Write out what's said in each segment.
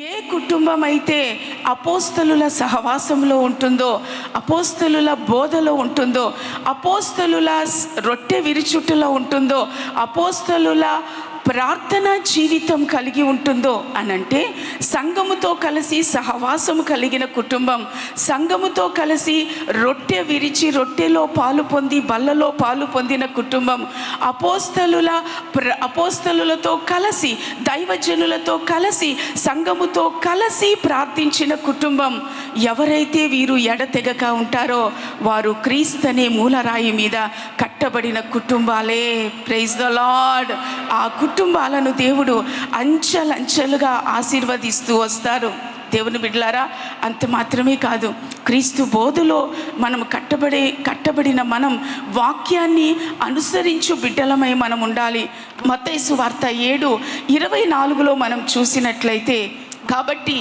ఏ కుటుంబం అయితే అపోస్తలుల సహవాసంలో ఉంటుందో, అపోస్తలుల బోధలో ఉంటుందో, అపోస్తలుల రొట్టె విరుచుటలో ఉంటుందో, అపోస్తలుల ప్రార్థన జీవితం కలిగి ఉంటుందో అనంటే, సంఘముతో కలిసి సహవాసము కలిగిన కుటుంబం, సంఘముతో కలిసి రొట్టె విరిచి రొట్టెలో పాలు పొంది బల్లలో పాలు పొందిన కుటుంబం, అపోస్తలులతో కలిసి దైవజనులతో కలిసి సంఘముతో కలిసి ప్రార్థించిన కుటుంబం. ఎవరైతే వీరు ఎడతెగక ఉంటారో వారు క్రీస్తనే మూలరాయి మీద కట్టబడిన కుటుంబాలే. Praise the lord. ఆ కుటుంబాలను దేవుడు అంచెలంచెలుగా ఆశీర్వదిస్తూ వస్తారు. దేవుని బిడ్డలారా, అంత మాత్రమే కాదు, క్రీస్తు బోధలో మనం కట్టబడిన మనం వాక్యాన్ని అనుసరించు బిడ్డలమై మనం ఉండాలి. మత్తయి సువార్త 7:24 మనం చూసినట్లయితే, కాబట్టి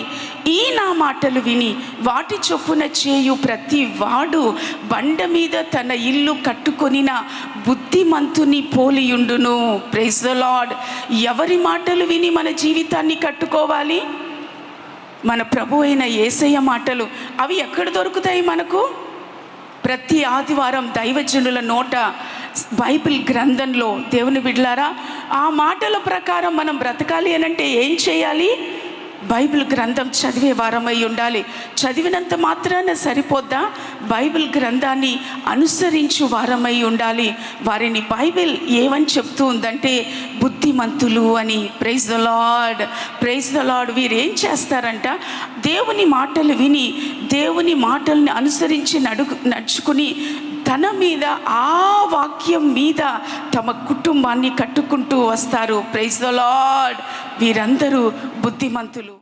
ఈ నా మాటలు విని వాటి చొప్పున చేయు ప్రతి వాడు బండ మీద తన ఇల్లు కట్టుకొనిన బుద్ధిమంతుని పోలియుండును. Praise the lord. ఎవరి మాటలు విని మన జీవితాన్ని కట్టుకోవాలి? మన ప్రభు అయిన యేసయ్య మాటలు. అవి ఎక్కడ దొరుకుతాయి మనకు? ప్రతి ఆదివారం దైవజనుల నోట బైబిల్ గ్రంథంలో. దేవుని బిడ్డలారా, ఆ మాటల ప్రకారం మనం బ్రతకాలి అనంటే ఏం చేయాలి? బైబిల్ గ్రంథం చదివే వారమై ఉండాలి. చదివినంత మాత్రాన సరిపోద్దా? బైబిల్ గ్రంథాన్ని అనుసరించు వారమై ఉండాలి. వారిని బైబిల్ ఏమని చెప్తూ ఉందంటే బుద్ధిమంతులు అని. Praise the lord, praise the lord. వీరు ఏం చేస్తారంట? దేవుని మాటలు విని దేవుని మాటల్ని అనుసరించి నడుచుకుని తన మీద, ఆ వాక్యం మీద తమ కుటుంబాన్ని కట్టుకుంటూ వస్తారు. Praise the lord. వీరందరూ బుద్ధిమంతులు.